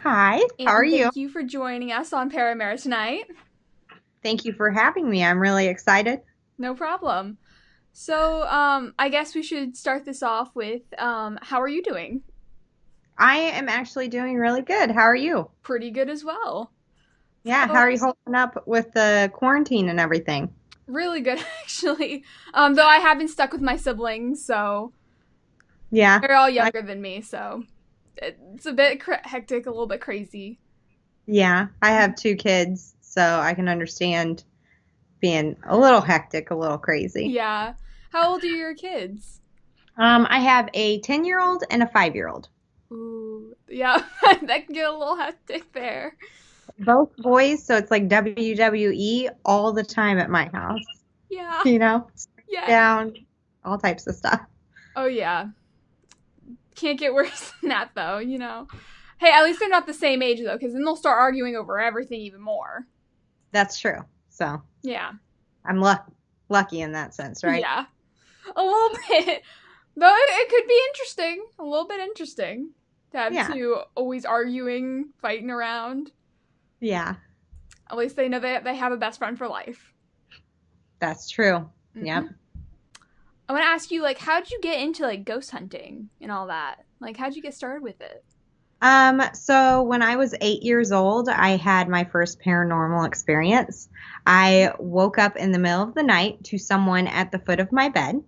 Hi, how are And you? thank you for joining us on ParaAmera tonight. Thank you for having me. I'm really excited. No problem. I guess we should start this off with how are you doing? I am actually doing really good. How are you? Pretty good as well. Yeah, how So, are you holding up with the quarantine and everything? really good, actually. Though I have been stuck with my siblings, so Yeah, they're all I, younger than me, so it's a bit hectic, a little bit crazy. yeah, I have two kids, so I can understand being a little hectic, a little crazy. Yeah. How old are your kids? I have a 10-year-old and a 5-year-old. Ooh, yeah, that can get a little hectic there. Both boys, so it's like WWE all the time at my house. Yeah, You know, yeah. down, all types of stuff. Oh, yeah. Can't get worse than that, though. Hey, at least they're not the same age, though, because then they'll start arguing over everything even more. That's true. So Yeah. I'm lucky in that sense, right? Yeah. A little bit. Though it could be interesting. A little bit interesting to have Yeah. two always arguing, fighting around. Yeah, At least they know that they have a best friend for life. that's true. hmm Yep. I want to ask you, like, how'd you get into, like, ghost hunting and all that? Like, how'd you get started with it? So when I was 8 years old, I had my first paranormal experience. I woke up in the middle of the night to someone at the foot of my bed,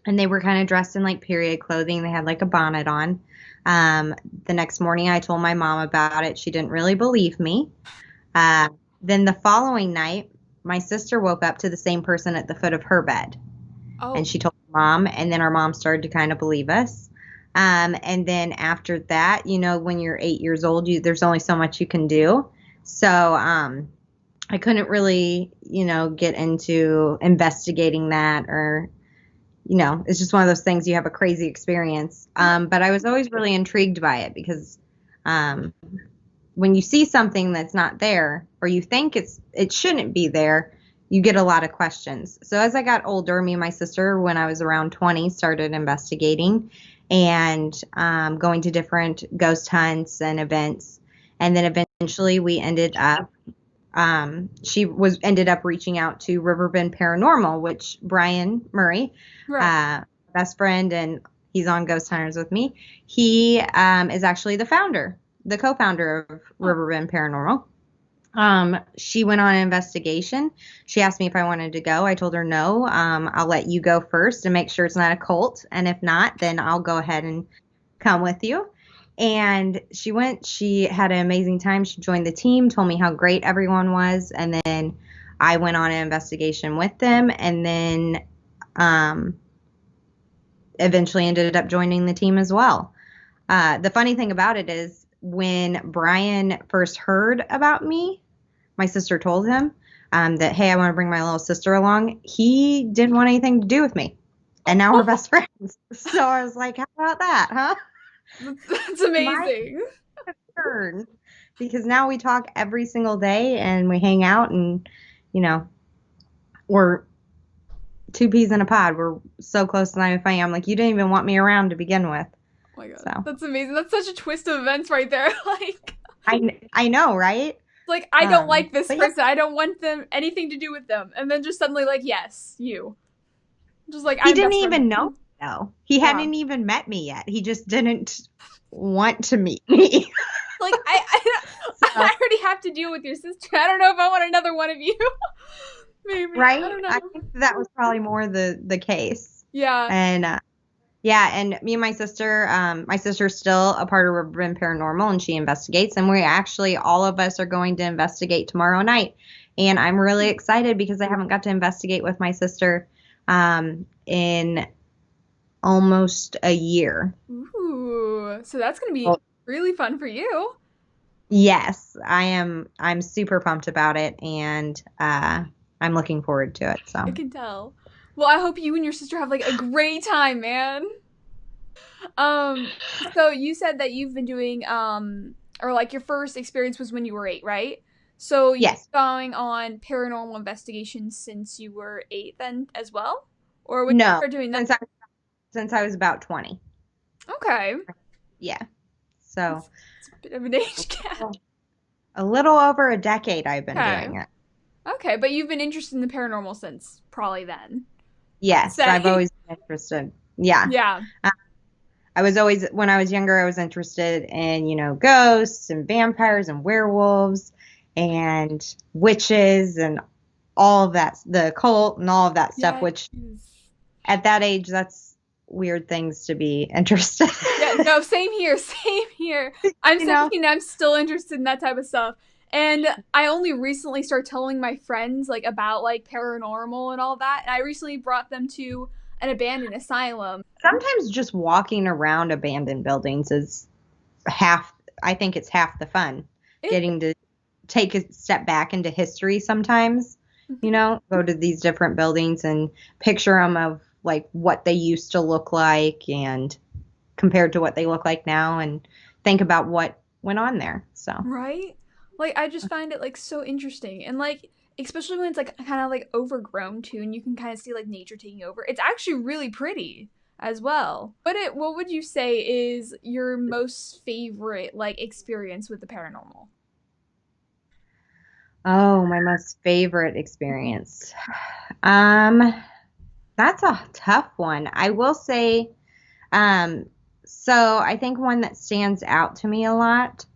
and they were kind of dressed in like period clothing. They had like a bonnet on. Um, the next morning, I told my mom about it. She didn't really believe me. Uh, then the following night, my sister woke up to the same person at the foot of her bed. And Oh, she told mom, and then our mom started to kind of believe us. And then after that, when you're 8 years old, there's only so much you can do. So I couldn't really, get into investigating that, or it's just one of those things. You have a crazy experience. But I was always really intrigued by it because um, when you see something that's not there, or you think it shouldn't be there, you get a lot of questions. So as I got older, me and my sister, when I was around 20, started investigating and going to different ghost hunts and events. And then eventually we ended up she was ended up reaching out to Riverbend Paranormal, which Brian Murray, right. uh, best friend, and he's on Ghost Hunters with me. He is actually the co-founder of Oh, Riverbend Paranormal. She went on an investigation. She asked me if I wanted to go. I told her no. I'll let you go first and make sure it's not a cult. And if not, then I'll go ahead and come with you. And she went. She had an amazing time. She joined the team, told me how great everyone was. And then I went on an investigation with them. And then um, eventually ended up joining the team as well. The funny thing about it is when Brian first heard about me, my sister told him that, hey, I want to bring my little sister along. He didn't want anything to do with me. And now we're oh. best friends. So I was like, how about that, huh? That's My amazing. turn. Because now we talk every single day and we hang out and, you know, we're two peas in a pod. We're so close to not even funny. I'm like, you didn't even want me around to begin with. Oh my god, So that's amazing. That's such a twist of events right there. I know, right? Like I don't like this But yeah, person. I don't want them anything to do with them. And then just suddenly, like, yes, you. Just like he I'm didn't best friends even with know you. me, though. He Yeah. hadn't even met me yet. He just didn't want to meet me. Like I So, already have to deal with your sister. I don't know if I want another one of you. Maybe I right? don't I know. think that was probably more the case. Yeah. And yeah, and me and my sister's still a part of Urban Paranormal, and she investigates. And we actually, all of us are going to investigate tomorrow night. And I'm really excited because I haven't got to investigate with my sister in almost a year. Ooh. So that's gonna be Well, really fun for you. yes, I am. I'm super pumped about it, and I'm looking forward to it. I So, can tell. Well, I hope you and your sister have like a great time, man. Um, so you said that you've been doing or like your first experience was when you were 8, right? So you've yes, been going on paranormal investigations since you were 8 then as well? Or when did you no, start doing that? since I was about 20. Okay. Yeah. So It's a bit of an age gap. a little over a decade I've been Okay. doing it. Okay, but you've been interested in the paranormal since probably then, I'd Yes, I've say. always been interested. Yeah. Yeah. I was always, when I was younger, I was interested in, ghosts and vampires and werewolves and witches and all of that, the cult and all of that stuff, Yes. which at that age, that's weird things to be interested Yeah, no, same here, same here. I'm in, 17, I'm still interested in that type of stuff. And I only recently started telling my friends like about like paranormal and all that. And I recently brought them to an abandoned asylum. Sometimes just walking around abandoned buildings is half, I think it's half the fun. It, Getting to take a step back into history sometimes, go to these different buildings and picture them of like what they used to look like and compared to what they look like now and think about what went on there. So, right? Like I just find it like so interesting. And like especially when it's like kind of like overgrown too and you can kind of see like nature taking over. It's actually really pretty as well. What would you say is your most favorite like experience with the paranormal? oh, my most favorite experience. Um, that's a tough one. I will say, um, so I think one that stands out to me a lot,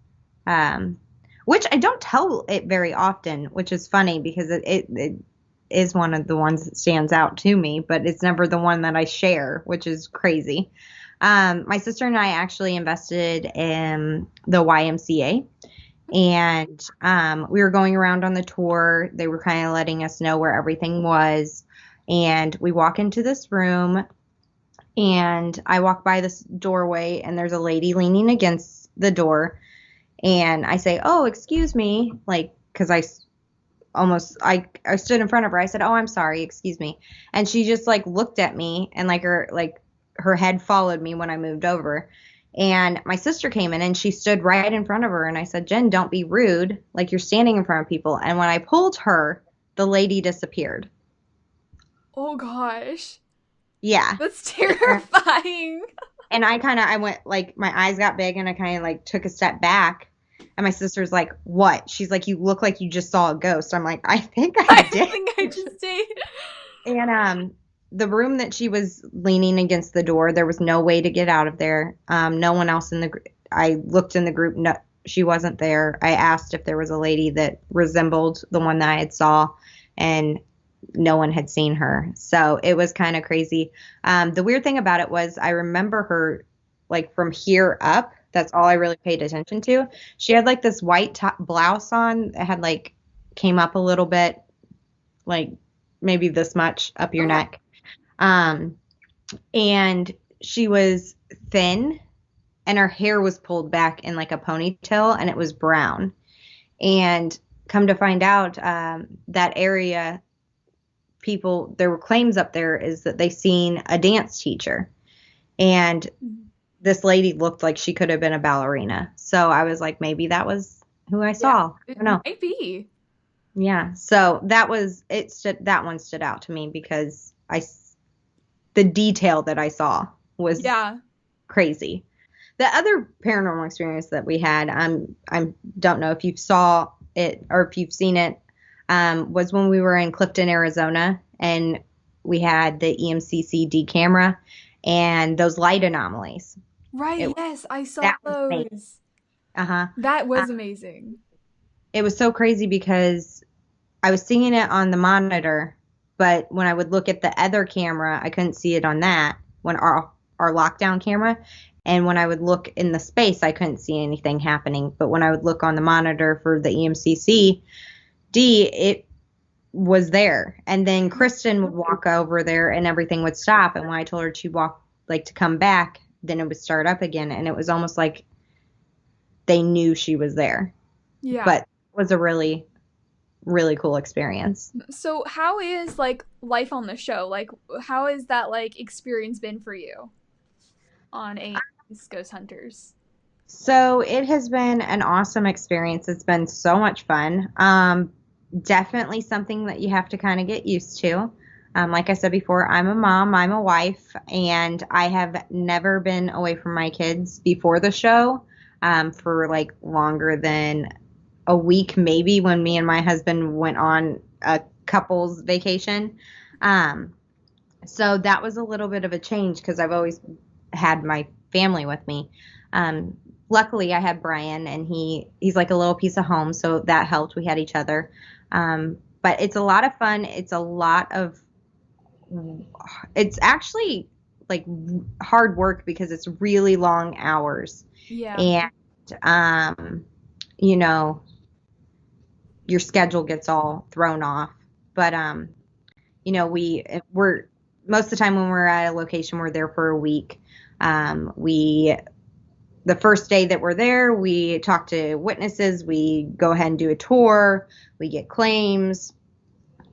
um, which I don't tell it very often, which is funny because it is one of the ones that stands out to me, but it's never the one that I share, which is crazy. My sister and I actually invested in the YMCA. And we were going around on the tour. They were kind of letting us know where everything was. And we walk into this room, and I walk by this doorway, and there's a lady leaning against the door. And I say, "Oh, excuse me," like, because I stood in front of her. I said, "Oh, I'm sorry, excuse me." And she just like looked at me, and her head followed me when I moved over. And my sister came in and she stood right in front of her. And I said, "Jen, don't be rude. Like you're standing in front of people." And when I pulled her, the lady disappeared. Oh gosh. Yeah. That's terrifying. And I went like, my eyes got big and I kind of like took a step back. And my sister's like, "What?" She's like, "You look like you just saw a ghost." I'm like, "I think I I did." think I just did. And the room that she was leaning against the door, there was no way to get out of there. No one else in the I looked in the group, no, she wasn't there. I asked if there was a lady that resembled the one that I had saw, and no one had seen her. So it was kind of crazy. The weird thing about it was I remember her like from here up. That's all I really paid attention to. She had like this white top blouse on that had like came up a little bit, like maybe this much up your Okay. neck. Um, and she was thin and her hair was pulled back in like a ponytail and it was brown. And come to find out, that area, there were claims up there is that they seen a dance teacher. And this lady looked like she could have been a ballerina. So I was like, maybe that was who I saw. I It don't know. might be. Yeah. So that one stood out to me because the detail that I saw was Yeah. crazy. The other paranormal experience that we had, I don't know if you saw it or if you've seen it, was when we were in Clifton, Arizona, and we had the EMCCD camera and those light anomalies. Right, It yes, I saw that was amazing. those. Uh-huh. That was amazing. It was so crazy because I was seeing it on the monitor, but when I would look at the other camera, I couldn't see it on that when our lockdown camera. And when I would look in the space, I couldn't see anything happening. But when I would look on the monitor for the EMCC it was there. And then Kristen would walk over there and everything would stop. And when I told her to walk, like to come back, then it would start up again. And it was almost like they knew she was there. Yeah. But it was a really, really cool experience. So how is like life on the show? Like how has that like experience been for you on A&Es Ghost Hunters? So it has been an awesome experience. It's been so much fun. Definitely something that you have to kind of get used to. Like I said before, I'm a mom, I'm a wife, and I have never been away from my kids before the show. for like longer than a week, maybe, when me and my husband went on a couple's vacation. So that was a little bit of a change because I've always had my family with me. Luckily, I had Brian, and he's like a little piece of home, so that helped. We had each other. But it's a lot of fun. It's actually like hard work because it's really long hours. Yeah. And, you know, your schedule gets all thrown off. But, you know, we're most of the time when we're at a location, we're there for a week. The first day that we're there, we talk to witnesses, we go ahead and do a tour, we get claims,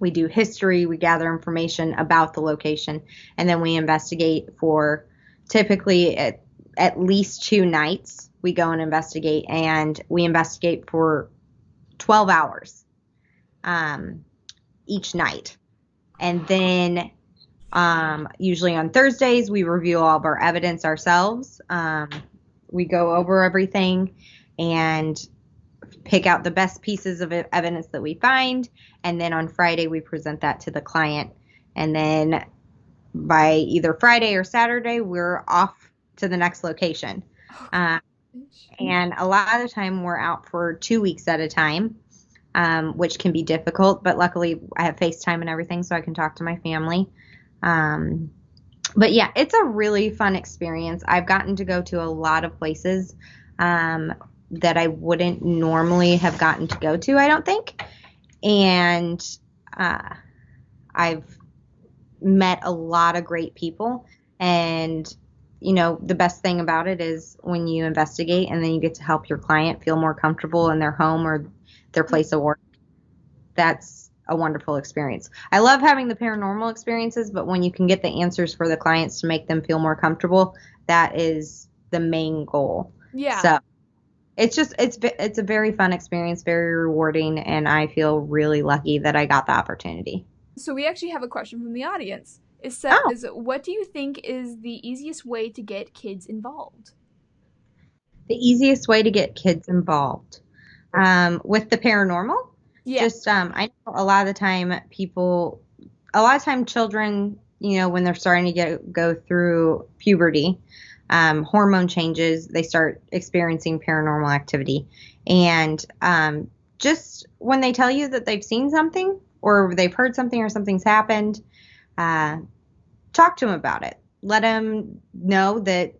we do history, we gather information about the location, and then we investigate for typically at least 2 nights. We go and investigate, and we investigate for 12 hours each night. And then usually on Thursdays, we review all of our evidence ourselves. We go over everything and pick out the best pieces of evidence that we find. And then on Friday, we present that to the client. And then by either Friday or Saturday, we're off to the next location. And a lot of the time, we're out for 2 weeks at a time, which can be difficult. But luckily, I have FaceTime and everything, so I can talk to my family. But yeah, it's a really fun experience. I've gotten to go to a lot of places that I wouldn't normally have gotten to go to, I don't think. And I've met a lot of great people. And, you know, the best thing about it is when you investigate and then you get to help your client feel more comfortable in their home or their place of work. That's a wonderful experience. I love having the paranormal experiences, but when you can get the answers for the clients to make them feel more comfortable, that is the main goal. Yeah. So it's a very fun experience, very rewarding, and I feel really lucky that I got the opportunity. So we actually have a question from the audience. It says, what do you think is the easiest way to get kids involved? The easiest way to get kids involved with the paranormal? Yeah. Just, I know a lot of the time children, you know, when they're starting to go through puberty, hormone changes, they start experiencing paranormal activity. And just when they tell you that they've seen something or they've heard something or something's happened, talk to them about it. Let them know that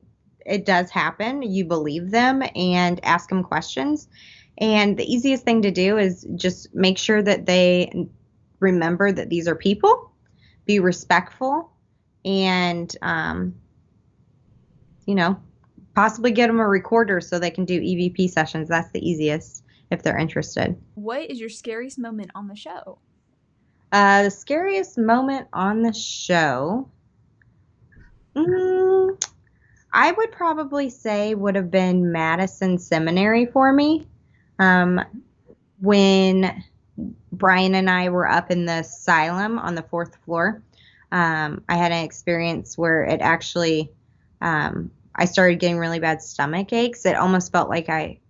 it does happen. You believe them, and ask them questions. And the easiest thing to do is just make sure that they remember that these are people, be respectful, and, you know, possibly get them a recorder so they can do EVP sessions. That's the easiest if they're interested. What is your scariest moment on the show? The scariest moment on the show, I would probably say would have been Madison Seminary for me. When Brian and I were up in the asylum on the 4th floor, I had an experience where it actually, I started getting really bad stomach aches. It almost felt like it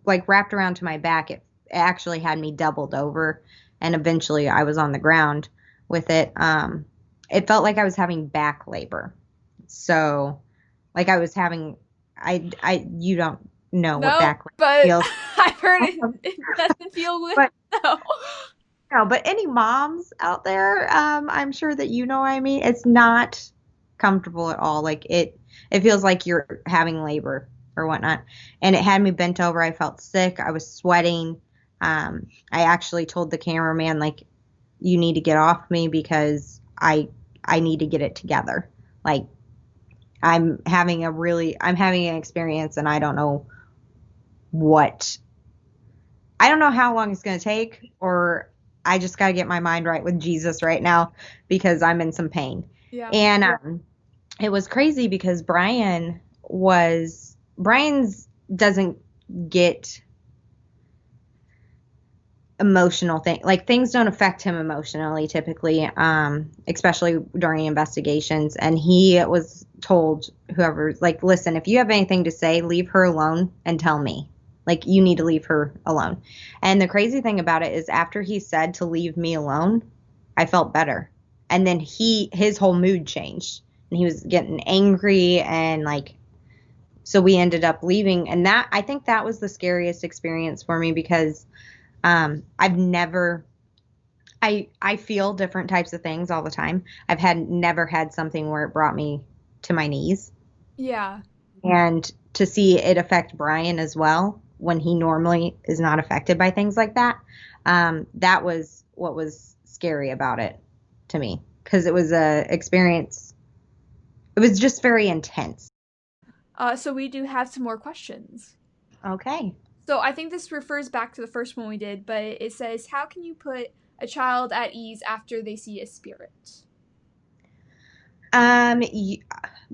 like wrapped around to my back. It actually had me doubled over, and eventually I was on the ground with it. It felt like I was having back labor. So like I was having, you don't know what back labor feels. I've heard it doesn't feel good. But, no. No, but any moms out there, I'm sure that you know what I mean. It's not comfortable at all. Like it feels like you're having labor or whatnot. And it had me bent over. I felt sick. I was sweating. I actually told the cameraman, like, you need to get off me because I need to get it together. Like, I'm having an experience, and I don't know how long it's going to take, or I just got to get my mind right with Jesus right now because I'm in some pain. Yeah. And it was crazy because Brian's doesn't get emotional thing. Like things don't affect him emotionally typically, especially during investigations. And he was told whoever, like, listen, if you have anything to say, leave her alone and tell me. Like, you need to leave her alone. And the crazy thing about it is after he said to leave me alone, I felt better. And then his whole mood changed and he was getting angry and like, so we ended up leaving. And that, I think that was the scariest experience for me because I've never, I feel different types of things all the time. Never had something where it brought me to my knees. Yeah. And to see it affect Brian as well when he normally is not affected by things like that. That was what was scary about it to me because it was a experience. It was just very intense. So we do have some more questions. Okay. So I think this refers back to the first one we did, but it says, how can you put a child at ease after they see a spirit?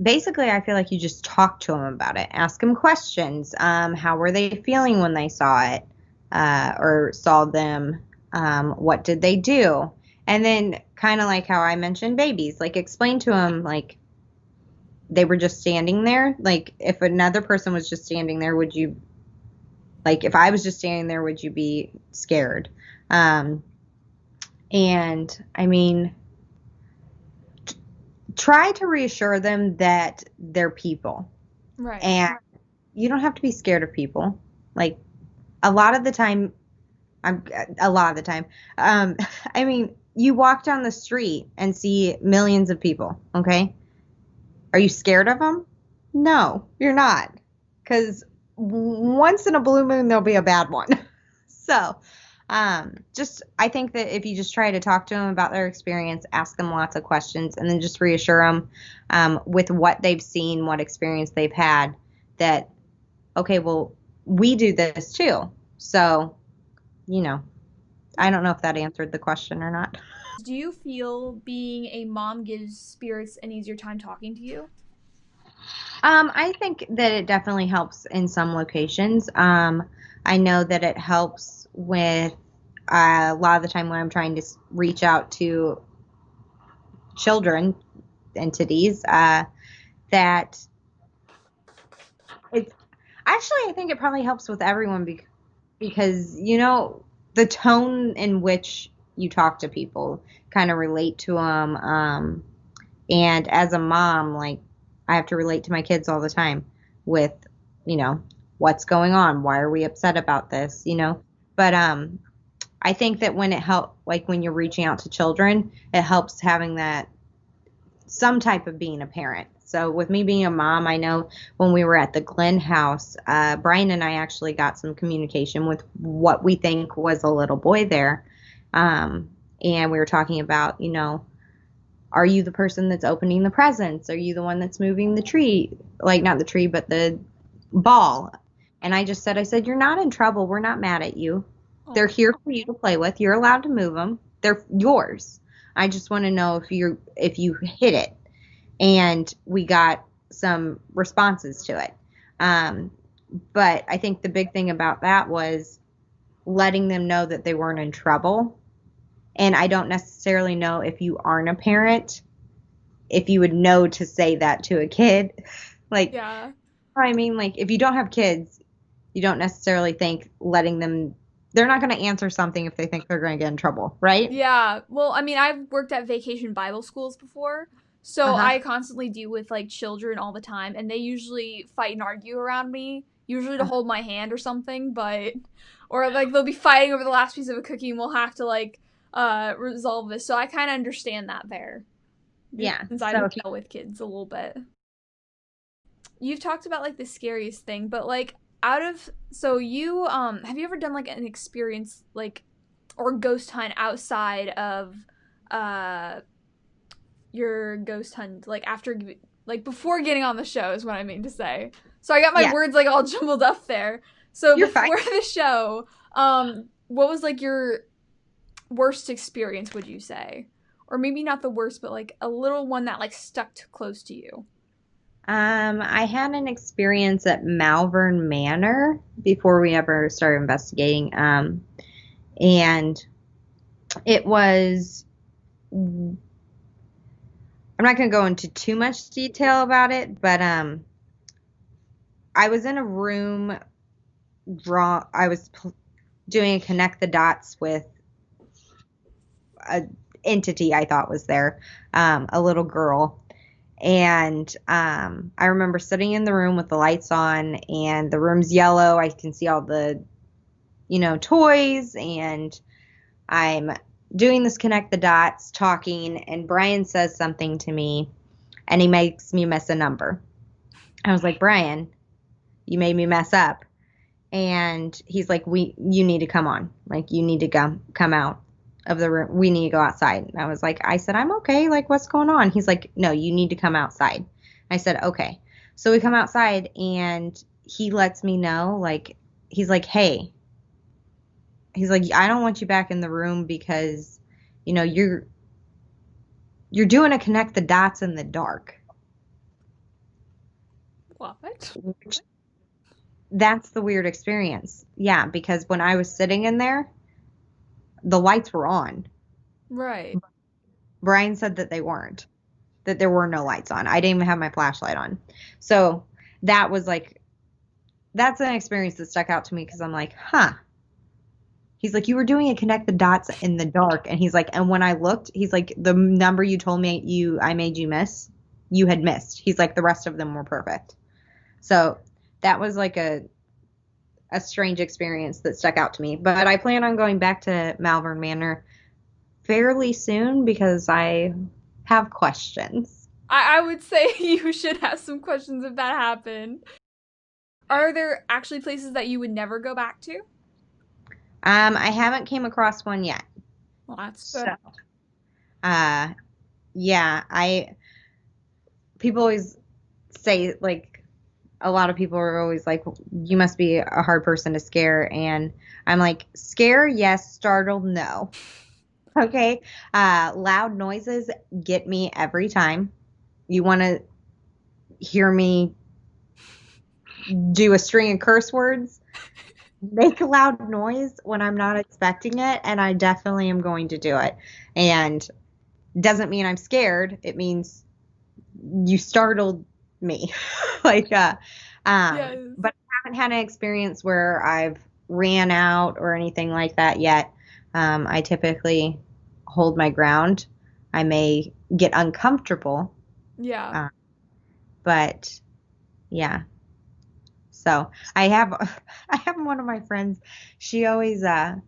Basically, I feel like you just talk to them about it, ask them questions. How were they feeling when they saw it, or saw them? What did they do? And then, kind of like how I mentioned babies, like explain to them, like they were just standing there. Like if another person was just standing there, would you? Like if I was just standing there, would you be scared? And I mean, try to reassure them that they're people. Right. And you don't have to be scared of people. Like a lot of the time, a lot of the time. I mean, you walk down the street and see millions of people. Okay, are you scared of them? No, you're not, because once in a blue moon there'll be a bad one. So, just I think that if you just try to talk to them about their experience, ask them lots of questions, and then just reassure them with what they've seen, what experience they've had, that okay, well, we do this too. So, you know, I don't know if that answered the question or not. Do you feel being a mom gives spirits an easier time talking to you? I think that it definitely helps in some locations. I know that it helps with a lot of the time when I'm trying to reach out to children entities, that it's actually, I think it probably helps with everyone because, you know, the tone in which you talk to people kind of relate to them. And as a mom, like I have to relate to my kids all the time with, you know, what's going on? Why are we upset about this? You know, but I think that when it help, like when you're reaching out to children, it helps having that some type of being a parent. So with me being a mom, I know when we were at the Glenn house, Brian and I actually got some communication with what we think was a little boy there. And we were talking about, you know, are you the person that's opening the presents? Are you the one that's moving the tree? Like not the tree, but the ball. And I said, you're not in trouble. We're not mad at you. They're Oh. here for you to play with. You're allowed to move them. They're yours. I just want to know if you hit it. And we got some responses to it. But I think the big thing about that was letting them know that they weren't in trouble. And I don't necessarily know if you aren't a parent, if you would know to say that to a kid. Like, Yeah. I mean, like if you don't have kids, you don't necessarily think letting them, they're not going to answer something if they think they're going to get in trouble, right? Yeah. Well, I mean, I've worked at vacation Bible schools before, so Uh-huh. I constantly deal with like children all the time, and they usually fight and argue around me, usually to hold my hand or something, but or like they'll be fighting over the last piece of a cookie and we'll have to like resolve this. So I kind of understand that there. Yeah. Since I So do if you, deal with kids a little bit. You've talked about like the scariest thing, but like out of so you have you ever done like an experience like or ghost hunt outside of uh your ghost hunt like after like before getting on the show is what I mean to say. So I got my yeah, words like all jumbled up there. So you're fine. before the show, what was like your worst experience would you say? Or maybe not the worst, but like a little one that like stuck close to you. I had an experience at Malvern Manor before we ever started investigating. And it was, I'm not going to go into too much detail about it, but I was in a room I was doing a connect the dots with a entity I thought was there, a little girl. And I remember sitting in the room with the lights on, and the room's yellow. I can see all the, toys, and I'm doing this connect the dots, talking, and Brian says something to me, and he makes me miss a number. I was like, Brian, you made me mess up. And he's like, you need to come on. Like, you need to come out of the room. We need to go outside. And I said, I'm okay. Like, what's going on? He's like, no, you need to come outside. I said, okay. So we come outside, and he lets me know, like, he's like, hey, he's like, I don't want you back in the room because, you're doing a connect the dots in the dark. What? That's the weird experience. Yeah, because when I was sitting in there, the lights were on. Right. Brian said that they weren't, that there were no lights on. I didn't even have my flashlight on. So that was like, that's an experience that stuck out to me because I'm like, huh. He's like, you were doing a connect the dots in the dark. And he's like, and when I looked, he's like, the number you told me I made you miss, you had missed. He's like, the rest of them were perfect. So that was like a strange experience that stuck out to me. But I plan on going back to Malvern Manor fairly soon because I have questions. I would say you should have some questions if that happened. Are there actually places that you would never go back to? I haven't came across one yet. Well, that's good. So, yeah, people always say, like, a lot of people are always like, you must be a hard person to scare. And I'm like, scare, yes. Startled, no. Okay. Loud noises get me every time. You want to hear me do a string of curse words? Make a loud noise when I'm not expecting it, and I definitely am going to do it. And doesn't mean I'm scared. It means you startled me. Like, Yes. but I haven't had an experience where I've ran out or anything like that yet. I typically hold my ground. I may get uncomfortable. Yeah. But yeah. So I have one of my friends. She's always trying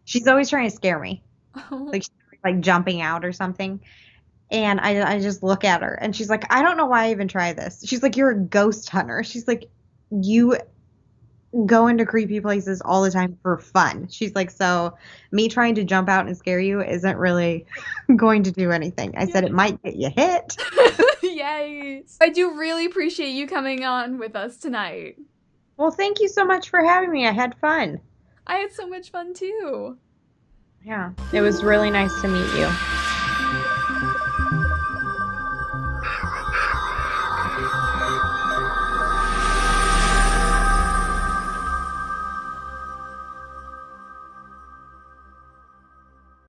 to scare me. Like she's like jumping out or something. And I just look at her and she's like, I don't know why I even try this. She's like, you're a ghost hunter. She's like, you go into creepy places all the time for fun. She's like, so me trying to jump out and scare you isn't really going to do anything. I said it might get you hit. Yes. I do really appreciate you coming on with us tonight. Well, thank you so much for having me. I had fun. I had so much fun too. Yeah, it was really nice to meet you.